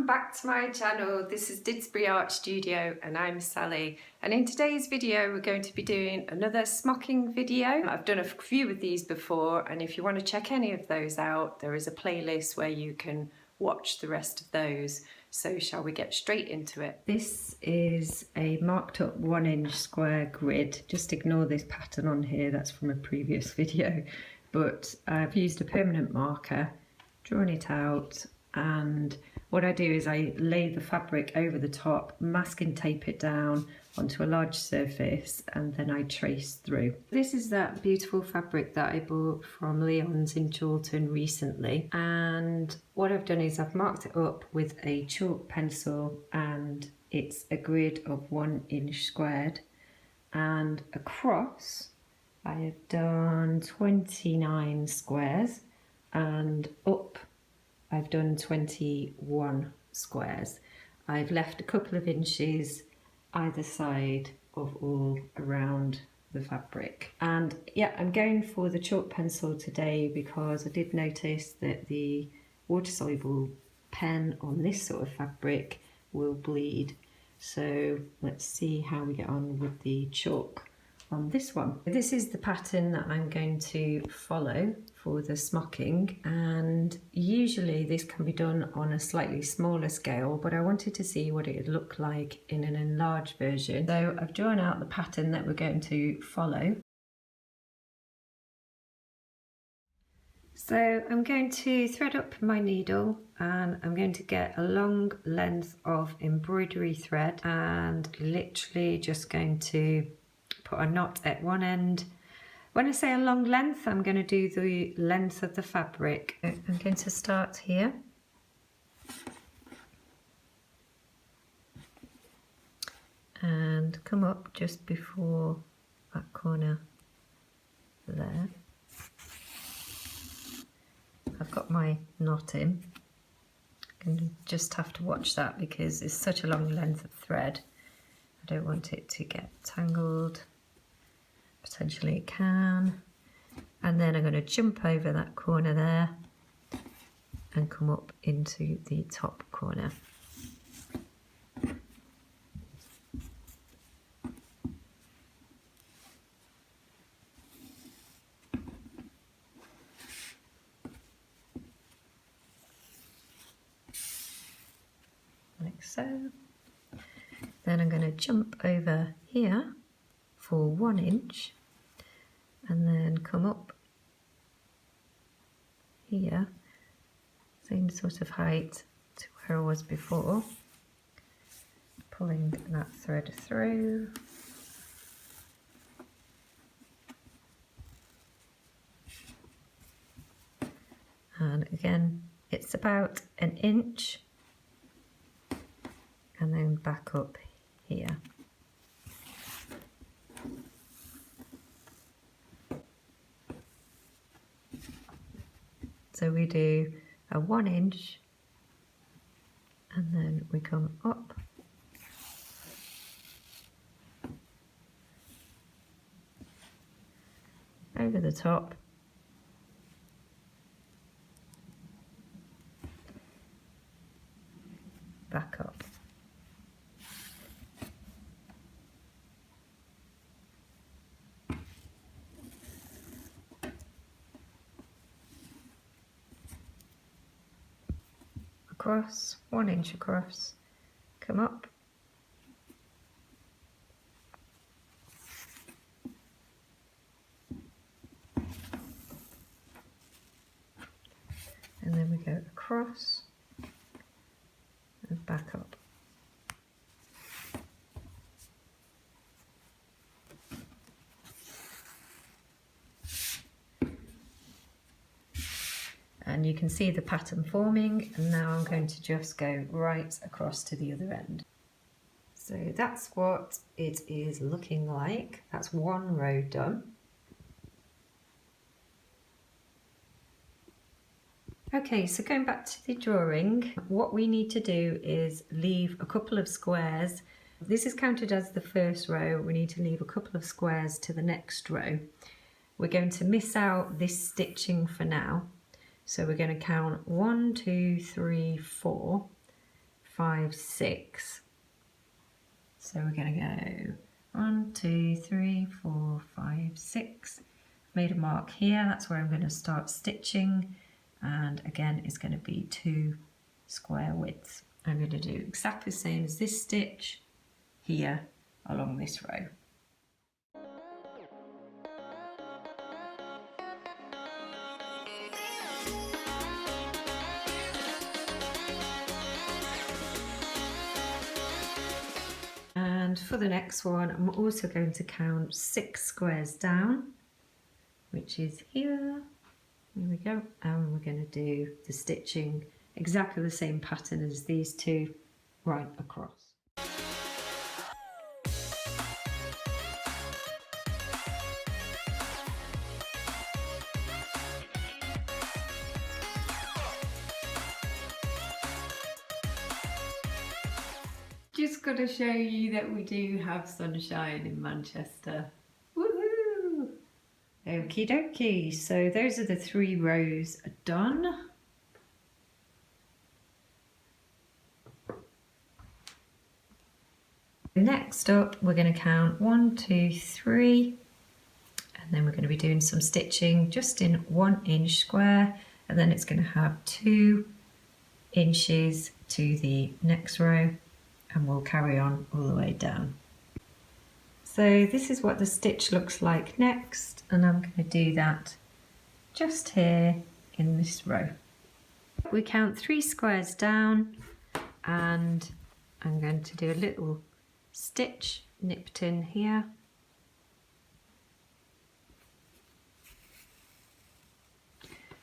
back to my channel. This is Didsbury Art Studio and I'm Sally, and in today's video we're going to be doing another smocking video. I've done a few of these before, and if you want to check any of those out, there is a playlist where you can watch the rest of those. So shall we get straight into it? This is a marked up 1-inch square grid. Just ignore this pattern on here, that's from a previous video, but I've used a permanent marker, drawn it out, and what I do is I lay the fabric over the top, masking tape it down onto a large surface, and then I trace through. This is that beautiful fabric that I bought from Leon's in Chorlton recently, and what I've done is I've marked it up with a chalk pencil, and it's a grid of 1 inch squared, and across I have done 29 squares, and up I've done 21 squares. I've left a couple of inches either side of all around the fabric. And yeah, I'm going for the chalk pencil today because I did notice that the water-soluble pen on this sort of fabric will bleed. So let's see how we get on with the chalk on this one. This is the pattern that I'm going to follow for the smocking, and usually this can be done on a slightly smaller scale, but I wanted to see what it would look like in an enlarged version. So I've drawn out the pattern that we're going to follow. So I'm going to thread up my needle, and I'm going to get a long length of embroidery thread and literally just going to put a knot at one end. When I say a long length, I'm going to do the length of the fabric. I'm going to start here. And come up just before that corner there. I've got my knot in. I'm going to just have to watch that because it's such a long length of thread. I don't want it to get tangled. Potentially it can. And then I'm going to jump over that corner there and come up into the top corner. Like so. Then I'm going to jump over here for 1 inch and then come up here, same sort of height to where I was before, pulling that thread through. And again, it's about 1 inch, and then back up here. So we do a 1 inch and then we come up over the top, back up. Across, 1 inch across, come up, and then we go across and back up. And you can see the pattern forming, and now I'm going to just go right across to the other end. So that's what it is looking like. That's one row done. Okay, so going back to the drawing, what we need to do is leave a couple of squares. This is counted as the first row. We need to leave a couple of squares to the next row. We're going to miss out this stitching for now. So we're going to count 1, 2, 3, 4 5, 6. So we're going to go 1, 2, 3, 4, 5, 6. Made a mark here, that's where I'm going to start stitching, and again it's going to be 2 square widths. I'm going to do exactly the same as this stitch here along this row. And for the next one, I'm also going to count 6 squares down, which is here. Here we go. And we're going to do the stitching exactly the same pattern as these two right across. Just got to show you that we do have sunshine in Manchester. Woohoo! Okie dokie, so those are the 3 rows done. Next up, we're going to count 1, 2, 3, and then we're going to be doing some stitching just in 1 inch square, and then it's going to have 2 inches to the next row, and we'll carry on all the way down. So this is what the stitch looks like next, and I'm going to do that just here in this row. We count 3 squares down, and I'm going to do a little stitch nipped in here.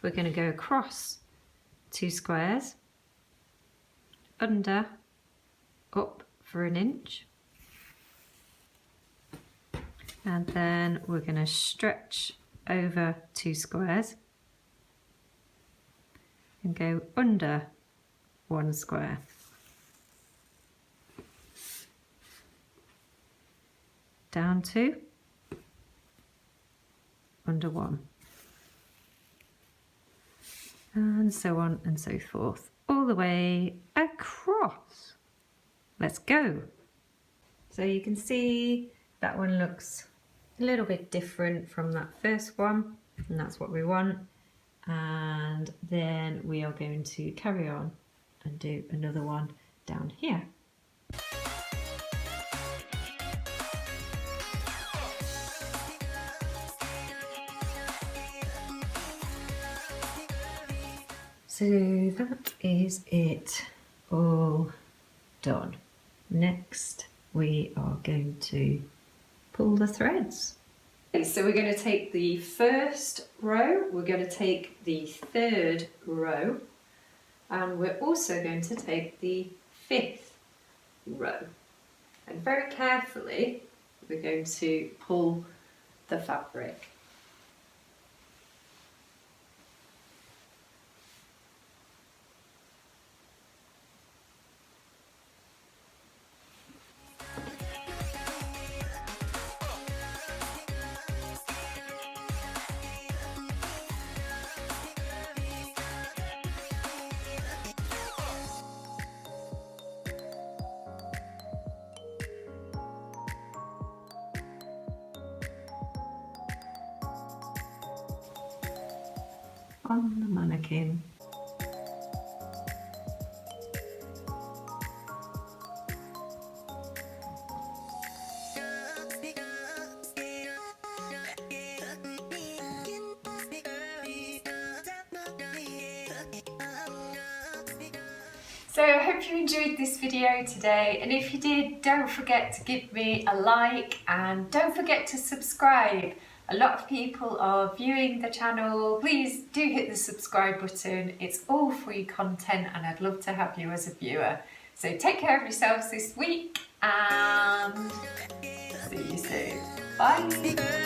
We're going to go across 2 squares, under, up for 1 inch, and then we're going to stretch over 2 squares and go under 1 square. Down 2, under 1, and so on and so forth, all the way across. Let's go. So you can see that one looks a little bit different from that first one, and that's what we want. And then we are going to carry on and do another one down here. So that is it all done. Next we are going to pull the threads. Okay, so we're going to take the first row, we're going to take the 3rd row, and we're also going to take the 5th row. And very carefully we're going to pull the fabric. On the mannequin. So I hope you enjoyed this video today, and if you did, don't forget to give me a like and don't forget to subscribe. A lot of people are viewing the channel. Please do hit the subscribe button. It's all free content and I'd love to have you as a viewer. So take care of yourselves this week and see you soon. Bye.